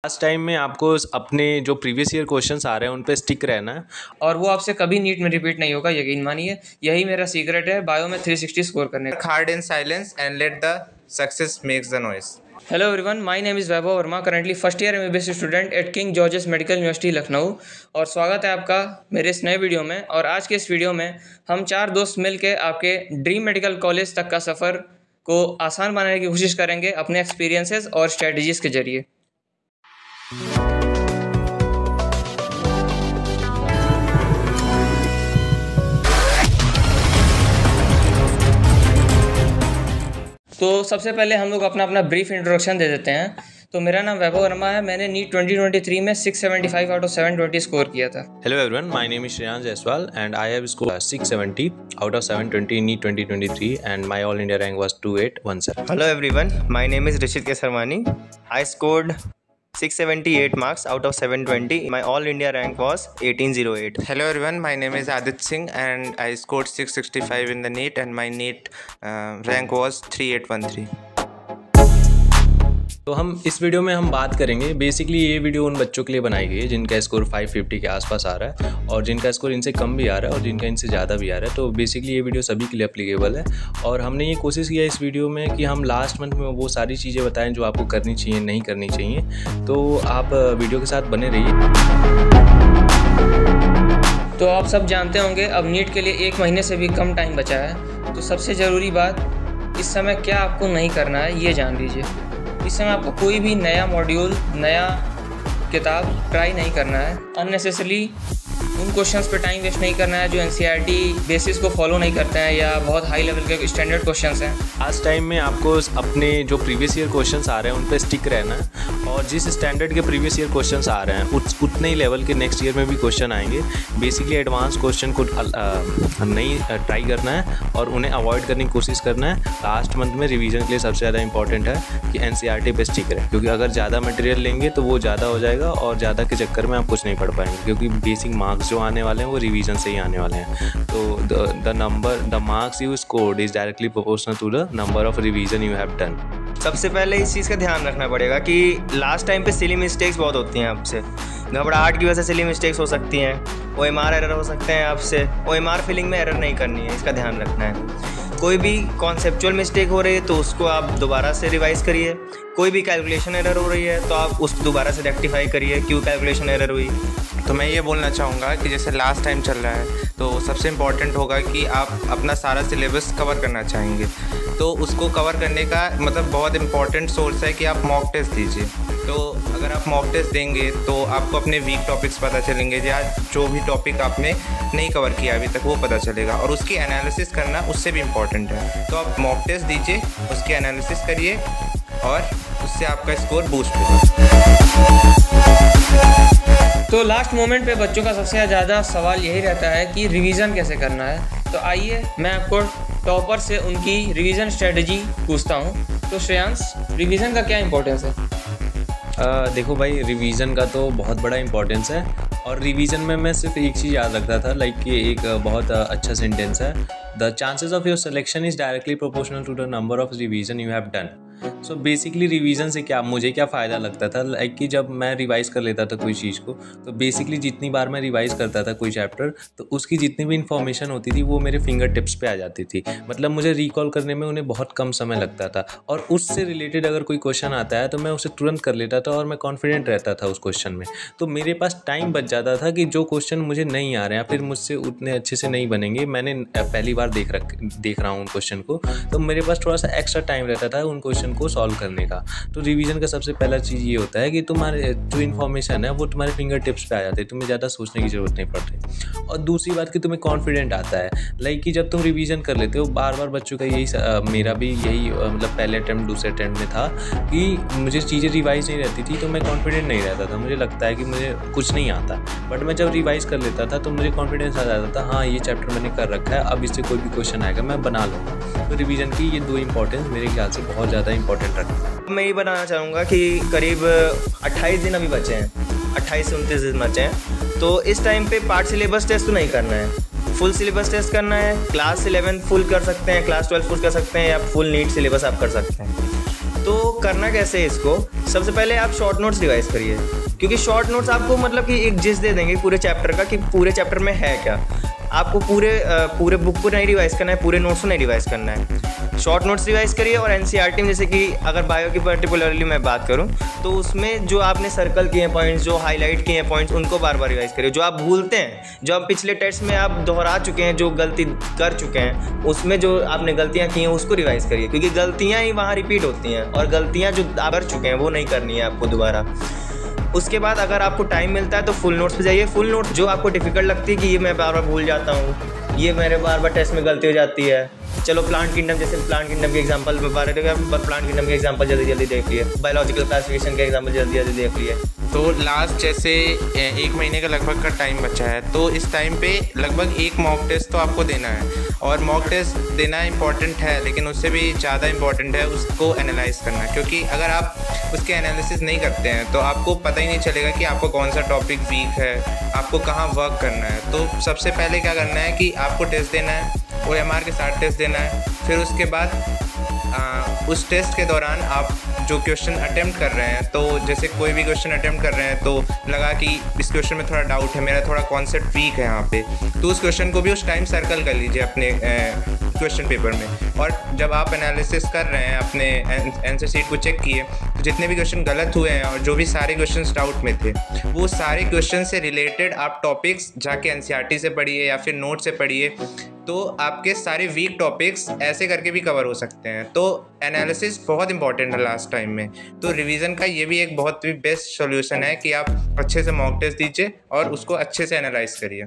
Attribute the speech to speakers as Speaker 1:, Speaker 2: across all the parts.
Speaker 1: Last time में आपको अपने जो प्रीवियस ईयर क्वेश्चंस आ रहे हैं उन पे स्टिक रहना है
Speaker 2: और वो आपसे कभी नीट में रिपीट नहीं होगा, यकीन मानिए। यही मेरा सीक्रेट है बायो में 360 स्कोर करने का।
Speaker 3: Hard in silence and let the success makes the noise.
Speaker 2: Hello everyone, my name is Vaibhav Verma, currently first year MBBS student at king George's medical university Lucknow. और स्वागत है आपका मेरे इस नए वीडियो में। और आज के इस वीडियो में हम 4 दोस्त मिल के आपके ड्रीम मेडिकल कॉलेज तक का सफ़र को आसान बनाने की कोशिश करेंगे अपने एक्सपीरियंसेस और स्ट्रेटजीज़ के जरिए। तो सबसे पहले हम लोग अपना ब्रीफ इंट्रोडक्शन दे देते हैं। तो मेरा नाम वैभव वर्मा है। मैंने नीट 2023 में 675 आउट ऑफ 720 स्कोर किया था।
Speaker 1: Hello everyone, my name is Shreyansh Jaiswal and I have scored 670 out of 720 in NEET 2023 and my all India rank was 2817.
Speaker 3: Hello everyone, my name is Rishit Kesarwani. I scored 678 marks out of 720. My all India rank was 1808.
Speaker 4: Hello everyone, my name is Adit Singh and I scored 665 in the NEET and my NEET rank was 3813.
Speaker 1: तो हम इस video में हम बात करेंगे, basically ये video उन बच्चों के लिए बनाई गई है जिनका स्कोर 550 के आसपास आ रहा है और जिनका स्कोर इनसे कम भी आ रहा है और जिनका इनसे ज़्यादा भी आ रहा है। तो बेसिकली ये वीडियो सभी के लिए एप्लीकेबल है। और हमने ये कोशिश किया इस वीडियो में कि हम लास्ट मंथ में वो सारी चीज़ें बताएं जो आपको करनी चाहिए, नहीं करनी चाहिए। तो आप वीडियो के साथ बने रहिए।
Speaker 2: तो आप सब जानते होंगे अब नीट के लिए 1 महीने से भी कम टाइम बचा है। तो सबसे ज़रूरी बात, इस समय क्या आपको नहीं करना है ये जान लीजिए। इस समय आपको कोई भी नया मॉड्यूल, नया किताब ट्राई नहीं करना है। अननेसेसरली उन क्वेश्चंस पे टाइम वेस्ट नहीं करना है जो NCERT बेसिस को फॉलो नहीं करते हैं या बहुत हाई लेवल के स्टैंडर्ड क्वेश्चंस हैं।
Speaker 1: आज टाइम में आपको अपने जो प्रीवियस ईयर क्वेश्चंस आ रहे हैं उन पे स्टिक रहना है और जिस स्टैंडर्ड के प्रीवियस ईयर क्वेश्चंस आ रहे हैं उतने ही लेवल के नेक्स्ट ईयर में भी क्वेश्चन आएंगे। बेसिकली एडवांस क्वेश्चन को नहीं ट्राई करना है और उन्हें अवॉइड करने की कोशिश करना है। लास्ट मंथ में रिवीजन के लिए सबसे ज़्यादा इंपॉर्टेंट है कि NCERT पे स्टिक रहे, क्योंकि अगर ज़्यादा मटेरियल लेंगे तो वो ज़्यादा हो जाएगा और ज़्यादा के चक्कर में आप कुछ नहीं पढ़ पाएंगे, क्योंकि बेसिक मार्क्स जो आने वाले हैं वो रिवीजन से ही आने वाले हैं। तो the marks you scored is directly proportional to the number of revision you have done.
Speaker 3: सबसे पहले इस चीज़ का ध्यान रखना पड़ेगा कि लास्ट टाइम पे सिली मिस्टेक्स बहुत होती हैं आपसे। घबराहट की वजह से सिली मिस्टेक्स हो सकती हैं, OMR एरर हो सकते हैं आपसे। OMR फिलिंग में एरर नहीं करनी है, इसका ध्यान रखना है। कोई भी कॉन्सेप्चुअल मिस्टेक हो रही है तो उसको आप दोबारा से रिवाइज़ करिए। कोई भी कैलकुलेशन एरर हो रही है तो आप उसको दोबारा से रेक्टिफाई करिए, क्यों कैलकुलेशन एरर हुई।
Speaker 4: तो मैं ये बोलना चाहूँगा कि जैसे लास्ट टाइम चल रहा है तो सबसे इम्पॉर्टेंट होगा कि आप अपना सारा सिलेबस कवर करना चाहेंगे, तो उसको कवर करने का मतलब बहुत इंपॉर्टेंट सोर्स है कि आप मॉक टेस्ट दीजिए। तो अगर आप मॉक टेस्ट देंगे तो आपको अपने वीक टॉपिक्स पता चलेंगे या जो भी टॉपिक आपने नहीं कवर किया अभी तक वो पता चलेगा, और उसकी एनालिसिस करना उससे भी इम्पॉर्टेंट है। तो आप मॉक टेस्ट दीजिए, उसकी एनालिसिस करिए और उससे आपका स्कोर बूस्ट होगा।
Speaker 2: तो लास्ट मोमेंट पे बच्चों का सबसे ज़्यादा सवाल यही रहता है कि रिवीजन कैसे करना है। तो आइए मैं आपको टॉपर से उनकी रिवीजन स्ट्रेटजी पूछता हूँ। तो श्रेयांश, रिवीजन का क्या इंपॉर्टेंस है?
Speaker 1: देखो भाई, रिवीजन का तो बहुत बड़ा इंपॉर्टेंस है और रिवीजन में मैं सिर्फ एक चीज़ याद रखता था, लाइक कि एक बहुत अच्छा सेंटेंस है, the chances of your selection is directly proportional to the number of revision you have done. So basically revision से मुझे क्या फ़ायदा लगता था, लाइक कि जब मैं रिवाइज़ कर लेता था कोई चीज़ को, तो बेसिकली जितनी बार मैं रिवाइज़ करता था कोई चैप्टर, तो उसकी जितनी भी इन्फॉर्मेशन होती थी वो मेरे फिंगर टिप्स पे आ जाती थी। मतलब मुझे रिकॉल करने में उन्हें बहुत कम समय लगता था और उससे रिलेटेड अगर कोई क्वेश्चन आता है तो मैं उसे तुरंत कर लेता था और मैं कॉन्फिडेंट रहता था उस क्वेश्चन में। तो मेरे पास टाइम बच जाता था कि जो क्वेश्चन मुझे नहीं आ रहे हैं फिर मुझसे उतने अच्छे से नहीं बनेंगे, मैंने पहली बार देख रहा हूँ उन क्वेश्चन को, तो मेरे पास थोड़ा सा एक्स्ट्रा टाइम रहता था उन क्वेश्चन को सॉल्व करने का। तो रिवीजन का सबसे पहला चीज़ ये होता है कि तुम्हारे जो इन्फॉर्मेशन है वो तुम्हारे फिंगर टिप्स पे आ जाते हैं, तुम्हें ज़्यादा सोचने की ज़रूरत नहीं पड़ती। और दूसरी बात कि तुम्हें कॉन्फिडेंट आता है, लाइक कि जब तुम रिवीजन कर लेते हो बार बार, बच्चों का यही, मेरा भी यही मतलब पहले अटैम्प्ट दूसरे अटैम्प्ट में था कि मुझे चीज़ें रिवाइज़ नहीं रहती थी तो मैं कॉन्फिडेंट नहीं रहता था, मुझे लगता है कि मुझे कुछ नहीं आता। बट मैं जब रिवाइज़ कर लेता था तो मुझे कॉन्फिडेंस आ जाता था, हाँ ये चैप्टर मैंने कर रखा है, अब इससे कोई भी क्वेश्चन आएगा मैं बना लूँगा। तो रिवीजन की ये 2 इंपॉर्टेंस मेरे ख्याल से बहुत ज़्यादा इंपॉर्टेंट रखता है।
Speaker 3: मैं ये बताना चाहूँगा कि करीब 28 दिन अभी बचे हैं, 28 से 29 दिन बचे हैं। तो इस टाइम पे पार्ट सिलेबस टेस्ट तो नहीं करना है, फुल सिलेबस टेस्ट करना है। क्लास 11 फुल कर सकते हैं, क्लास 12 फुल कर सकते हैं या फुल नीट सिलेबस आप कर सकते हैं। तो करना कैसे है इसको, सबसे पहले आप शॉर्ट नोट्स रिवाइज करिए, क्योंकि शॉर्ट नोट्स आपको मतलब कि एक जिस्ट दे देंगे पूरे चैप्टर का कि पूरे चैप्टर में है क्या। आपको पूरे बुक को नहीं रिवाइज करना है, पूरे नोट्स को नहीं रिवाइज करना है। शॉर्ट नोट्स रिवाइज करिए। और एनसीईआरटी में जैसे कि अगर बायो की पर्टिकुलरली मैं बात करूं तो उसमें जो आपने सर्कल किए हैं पॉइंट्स, जो हाईलाइट किए हैं पॉइंट्स, उनको बार बार रिवाइज करिए। जो आप भूलते हैं, जो आप पिछले टेस्ट में आप दोहरा चुके हैं, जो गलती कर चुके हैं, उसमें जो आपने गलतियाँ की हैं उसको रिवाइज करिए, क्योंकि गलतियाँ ही वहाँ रिपीट होती हैं और गलतियाँ जो आप कर चुके हैं वो नहीं करनी है आपको दोबारा। उसके बाद अगर आपको टाइम मिलता है तो फुल नोट्स पे जाइए। फुल नोट्स जो आपको डिफ़िकल्ट लगती है कि ये मैं बार बार भूल जाता हूँ, ये मेरे बार बार टेस्ट में गलती हो जाती है, चलो प्लांट किंगडम, जैसे प्लांट किंगडम के एग्जांपल में बारे में, प्लांट किंगडम के एग्जांपल जल्दी जल्दी देख लिए, बायोलॉजिकल क्लासिफिकेशन के एग्जांपल जल्दी जल्दी देख लिए।
Speaker 4: तो लास्ट जैसे 1 महीने का लगभग का टाइम बचा है, तो इस टाइम पे लगभग एक मॉक टेस्ट तो आपको देना है। और मॉक टेस्ट देना इंपॉर्टेंट है, लेकिन उससे भी ज़्यादा इंपॉर्टेंट है उसको एनालाइज करना, क्योंकि अगर आप उसके एनालिसिस नहीं करते हैं तो आपको पता ही नहीं चलेगा कि आपको कौन सा टॉपिक वीक है, आपको कहाँ वर्क करना है। तो सबसे पहले क्या करना है कि आपको टेस्ट देना है, OMR के साथ टेस्ट देना है। फिर उसके बाद उस टेस्ट के दौरान आप जो क्वेश्चन अटेम्प्ट कर रहे हैं, तो जैसे कोई भी क्वेश्चन अटेम्प्ट कर रहे हैं तो लगा कि इस क्वेश्चन में थोड़ा डाउट है, मेरा थोड़ा कॉन्सेप्ट वीक है यहाँ पे, तो उस क्वेश्चन को भी उस टाइम सर्कल कर लीजिए अपने क्वेश्चन पेपर में। और जब आप एनालिसिस कर रहे हैं, अपने आंसर शीट को चेक किए, तो जितने भी क्वेश्चन गलत हुए हैं और जो भी सारे क्वेश्चन डाउट में थे, वो सारे क्वेश्चन से रिलेटेड आप टॉपिक्स जाके एनसीईआरटी से पढ़िए या फिर नोट से पढ़िए, तो आपके सारे वीक टॉपिक्स ऐसे करके भी कवर हो सकते हैं। तो एनालिसिस बहुत इंपॉर्टेंट है लास्ट टाइम में। तो रिवीजन का ये भी एक बहुत ही बेस्ट सॉल्यूशन है कि आप अच्छे से मॉक टेस्ट दीजिए और उसको अच्छे से एनालाइज करिए।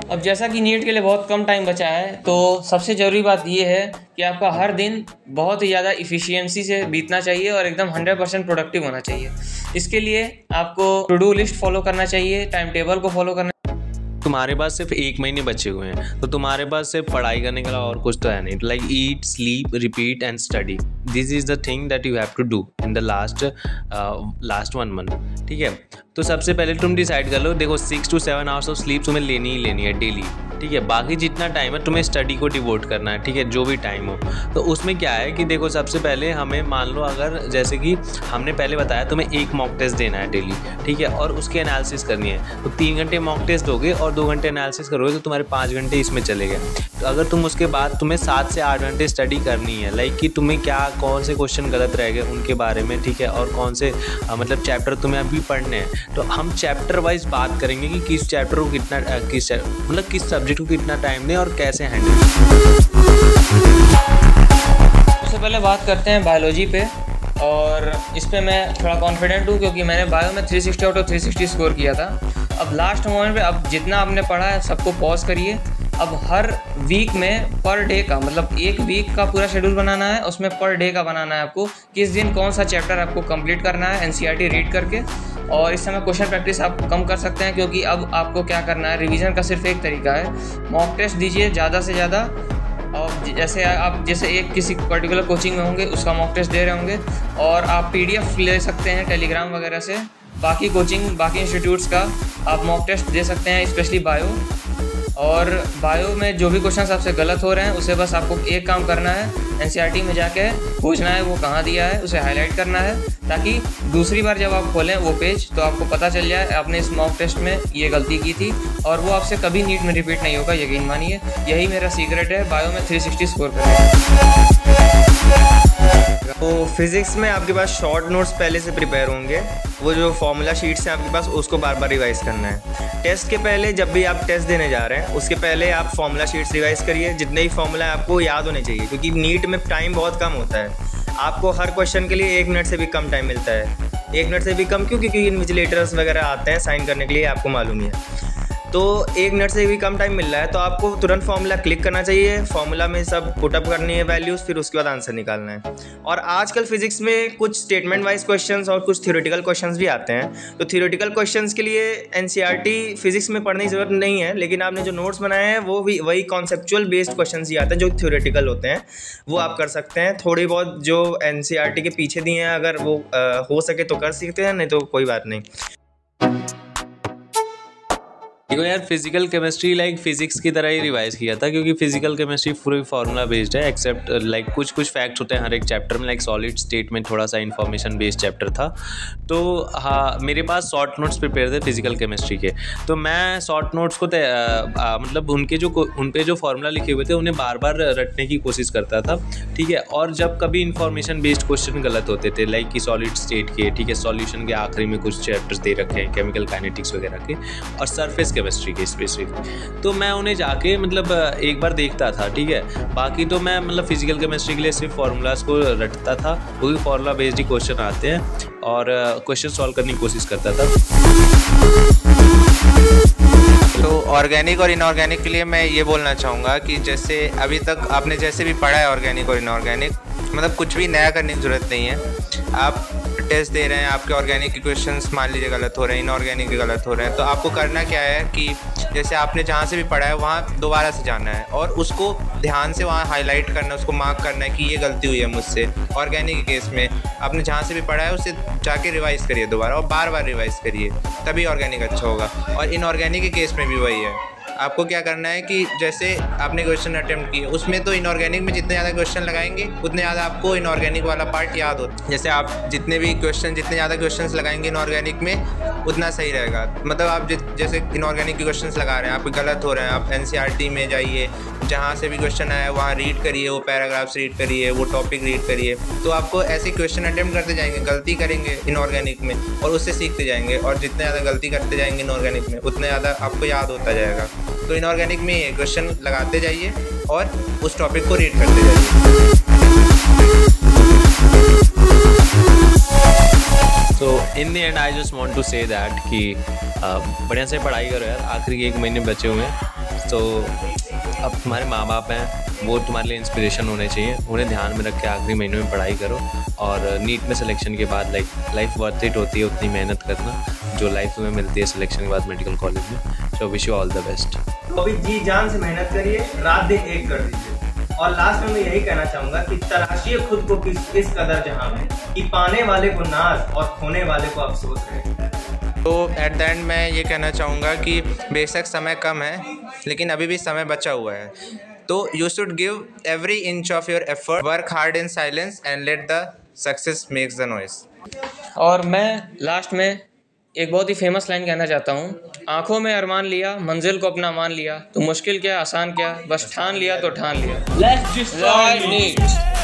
Speaker 2: अब जैसा कि नीट के लिए बहुत कम टाइम बचा है, तो सबसे ज़रूरी बात ये है कि आपका हर दिन बहुत ही ज़्यादा इफ़िशियंसी से बीतना चाहिए और एकदम 100% प्रोडक्टिव होना चाहिए। इसके लिए आपको टू डू लिस्ट फॉलो करना चाहिए, टाइम टेबल को फॉलो करना।
Speaker 1: तुम्हारे पास सिर्फ 1 महीने बचे हुए हैं, तो तुम्हारे पास सिर्फ पढ़ाई करने के अलावा और कुछ तो है नहीं। Like eat, sleep, repeat and study, this is the thing that you have to do in the last 1 month. ठीक है, तो सबसे पहले तुम डिसाइड कर लो, देखो 6 to 7 आवर्स ऑफ स्लीप तुम्हें लेनी ही लेनी है डेली। ठीक है, बाकी जितना टाइम है तुम्हें स्टडी को डिवोट करना है। ठीक है, जो भी टाइम हो। तो उसमें क्या है कि देखो सबसे पहले हमें मान लो, अगर जैसे कि हमने पहले बताया तुम्हें 1 मॉक टेस्ट देना है डेली। ठीक है, और उसकी एनालिसिस करनी है, तो 3 घंटे मॉक टेस्ट दोगे और 2 घंटे एनालिसिस करोगे, तो तुम्हारे 5 घंटे इसमें चले गए। तो अगर तुम उसके बाद तुम्हें 7 से 8 घंटे स्टडी करनी है, लाइक कि तुम्हें क्या कौन से क्वेश्चन गलत रह गए उनके बारे में। ठीक है, और कौन से मतलब चैप्टर तुम्हें अभी पढ़ने हैं, तो हम चैप्टर वाइज बात करेंगे कि किस चैप्टर को कितना मतलब किस सब्जेक्ट को कितना टाइम दें और कैसे हैंडल।
Speaker 2: सबसे पहले बात करते हैं बायोलॉजी पे, और इस पे मैं थोड़ा कॉन्फिडेंट हूँ क्योंकि मैंने बायो में 360 आउट ऑफ 360 स्कोर किया था। अब लास्ट मोमेंट पे अब जितना आपने पढ़ा है सबको पॉज करिए। अब हर वीक में पर डे का, मतलब एक वीक का पूरा शेड्यूल बनाना है, उसमें पर डे का बनाना है आपको, किस दिन कौन सा चैप्टर आपको कंप्लीट करना है एनसीईआरटी रीड करके। और इस समय क्वेश्चन प्रैक्टिस आप कम कर सकते हैं, क्योंकि अब आपको क्या करना है, रिवीजन का सिर्फ एक तरीका है, मॉक टेस्ट दीजिए ज़्यादा से ज़्यादा। और जैसे एक किसी पर्टिकुलर कोचिंग में होंगे उसका मॉक टेस्ट दे रहे होंगे, और आप PDF ले सकते हैं टेलीग्राम वगैरह से, बाकी इंस्टीट्यूट्स का आप मॉक टेस्ट दे सकते हैं, स्पेशली बायो। और बायो में जो भी क्वेश्चन आपसे गलत हो रहे हैं उसे बस आपको एक काम करना है, एनसीईआरटी में जाके पूछना है वो कहाँ दिया है, उसे हाईलाइट करना है, ताकि दूसरी बार जब आप खोलें वो पेज तो आपको पता चल जाए आपने इस मॉक टेस्ट में ये गलती की थी, और वो आपसे कभी नीट में रिपीट नहीं होगा, यकीन मानिए। यही मेरा सीक्रेट है बायो में 360 स्कोर करने।
Speaker 3: तो फिज़िक्स में आपके पास शॉर्ट नोट्स पहले से प्रिपेयर होंगे, वो जो फॉर्मूला शीट्स हैं आपके पास उसको बार बार रिवाइज करना है। टेस्ट के पहले जब भी आप टेस्ट देने जा रहे हैं उसके पहले आप फॉर्मूला शीट्स रिवाइज करिए, जितने ही फॉर्मूला आपको याद होने चाहिए, क्योंकि नीट में टाइम बहुत कम होता है। आपको हर क्वेश्चन के लिए 1 मिनट से भी कम टाइम मिलता है। 1 मिनट से भी कम क्यों? क्योंकि इन्विजिलेटर्स वगैरह आते हैं साइन करने के लिए, आपको मालूम ही है। तो 1 मिनट से भी कम टाइम मिल रहा है तो आपको तुरंत फॉर्मूला क्लिक करना चाहिए, फॉर्मूला में सब पुटअप करनी है वैल्यूज़, फिर उसके बाद आंसर निकालना है। और आजकल फिजिक्स में कुछ स्टेटमेंट वाइज क्वेश्चंस और कुछ थ्योरेटिकल क्वेश्चंस भी आते हैं, तो थ्योरेटिकल क्वेश्चंस के लिए एनसीईआरटी फिजिक्स में पढ़ने की ज़रूरत नहीं है, लेकिन आपने जो नोट्स बनाए हैं वो भी वही कॉन्सेप्चुअल बेस्ड क्वेश्चंस ही आते हैं जो थ्योरेटिकल होते हैं, वो आप कर सकते हैं। थोड़ी बहुत जो एनसीईआरटी के पीछे दिए हैं अगर वो हो सके तो कर सकते हैं, नहीं तो कोई बात नहीं।
Speaker 1: देखो यार, फिजिकल केमिस्ट्री लाइक फिजिक्स की तरह ही रिवाइज किया था, क्योंकि फिजिकल केमिस्ट्री पूरी फार्मूला बेस्ड है, एक्सेप्ट लाइक कुछ फैक्ट्स होते हैं हर एक चैप्टर में, लाइक सॉलिड स्टेट में थोड़ा सा इन्फॉर्मेशन बेस्ड चैप्टर था। तो हाँ, मेरे पास शॉर्ट नोट्स प्रिपेयर थे फिजिकल केमिस्ट्री के, तो मैं शॉर्ट नोट्स को मतलब उन पे जो फार्मूला लिखे हुए थे उन्हें बार बार रटने की कोशिश करता था, ठीक है। और जब कभी इन्फॉर्मेशन बेस्ड क्वेश्चन गलत होते थे, लाइक कि सॉलिड स्टेट के, ठीक है, सॉल्यूशन के आखिरी में कुछ चैप्टर्स दे रखे हैं केमिकल काइनेटिक्स वगैरह के और सरफेस केमिस्ट्री के स्पेसिफिक, तो मैं उन्हें जाके मतलब एक बार देखता था, ठीक है। बाकी तो मैं मतलब फिजिकल केमिस्ट्री के लिए सिर्फ फार्मूलाज को रटता था, क्योंकि फार्मूला बेस्ड ही क्वेश्चन आते हैं, और क्वेश्चन सॉल्व करने की कोशिश करता था।
Speaker 4: तो ऑर्गेनिक और इनऑर्गेनिक के लिए मैं ये बोलना चाहूँगा कि जैसे अभी तक आपने जैसे भी पढ़ा है ऑर्गेनिक और इनऑर्गेनिक, मतलब कुछ भी नया करने की ज़रूरत नहीं है। आप टेस्ट दे रहे हैं, आपके ऑर्गेनिक के क्वेश्चंस मान लीजिए गलत हो रहे हैं, इनऑर्गेनिक के गलत हो रहे हैं, तो आपको करना क्या है कि जैसे आपने जहाँ से भी पढ़ा है वहाँ दोबारा से जाना है और उसको ध्यान से वहाँ हाईलाइट करना है, उसको मार्क करना है कि ये गलती हुई है मुझसे। ऑर्गेनिक के केस में आपने जहाँ से भी पढ़ा है उसे जाके रिवाइज़ करिए दोबारा, और बार बार रिवाइज़ करिए, तभी ऑर्गेनिक अच्छा होगा। और इनऑर्गेनिक के केस में भी वही है, आपको क्या करना है कि जैसे आपने क्वेश्चन अटेम्प्ट किए, उसमें तो इनऑर्गेनिक में जितने ज़्यादा क्वेश्चन लगाएंगे उतने ज़्यादा आपको इनऑर्गेनिक वाला पार्ट याद होता है। जैसे आप जितने ज़्यादा क्वेश्चंस लगाएंगे इनऑर्गेनिक में उतना सही रहेगा। मतलब आप जैसे इनऑर्गेनिक के क्वेश्चंस लगा रहे हैं, आपके गलत हो रहे हैं, आप NCERT में जाइए, जहाँ से भी क्वेश्चन आया वहाँ रीड करिए, वो पैराग्राफ्स रीड करिए, वो टॉपिक रीड करिए, तो आपको ऐसे क्वेश्चन अटेम्प्ट करते जाएंगे, गलती करेंगे इनऑर्गेनिक में और उससे सीखते जाएंगे, और जितने ज़्यादा गलती करते जाएंगे इनऑर्गेनिक में उतने ज़्यादा आपको याद होता जाएगा। तो इनऑर्गेनिक में ये क्वेश्चन लगाते जाइए और उस टॉपिक को रीड करते जाइए।
Speaker 1: तो in the end I just want to say that कि बढ़िया से पढ़ाई करो यार, आखिरी 1 महीने बचे हुए हैं, तो अब तुम्हारे माँ बाप हैं, वो तुम्हारे लिए इंस्पिरेशन होने चाहिए, उन्हें ध्यान में रख के आखिरी महीने में पढ़ाई करो। और नीट में सिलेक्शन के बाद लाइफ वर्थ इट होती है उतनी मेहनत करना जो लाइफ में मिलती है सिलेक्शन के बाद मेडिकल कॉलेज में। So wish you all the best.
Speaker 3: अभी जी जान से मेहनत करिए, रात दिन एक कर दीजिए, और लास्ट में मैं यही कहना चाहूँगा कि तलाशिए खुद को इस कदर जहाँ में कि पाने वाले को नाज और खोने वाले को अफसोस रहे।
Speaker 4: तो एट द एंड मैं ये कहना चाहूँगा कि बेशक समय कम है लेकिन अभी भी समय बचा हुआ है, तो you should give every inch of your effort, work hard in silence and let the success makes the noise.
Speaker 2: और मैं लास्ट में एक बहुत ही फेमस लाइन कहना चाहता हूँ, आंखों में अरमान लिया, मंजिल को अपना मान लिया, तो मुश्किल क्या आसान क्या, बस ठान लिया तो ठान लिया। Let's destroy NEET।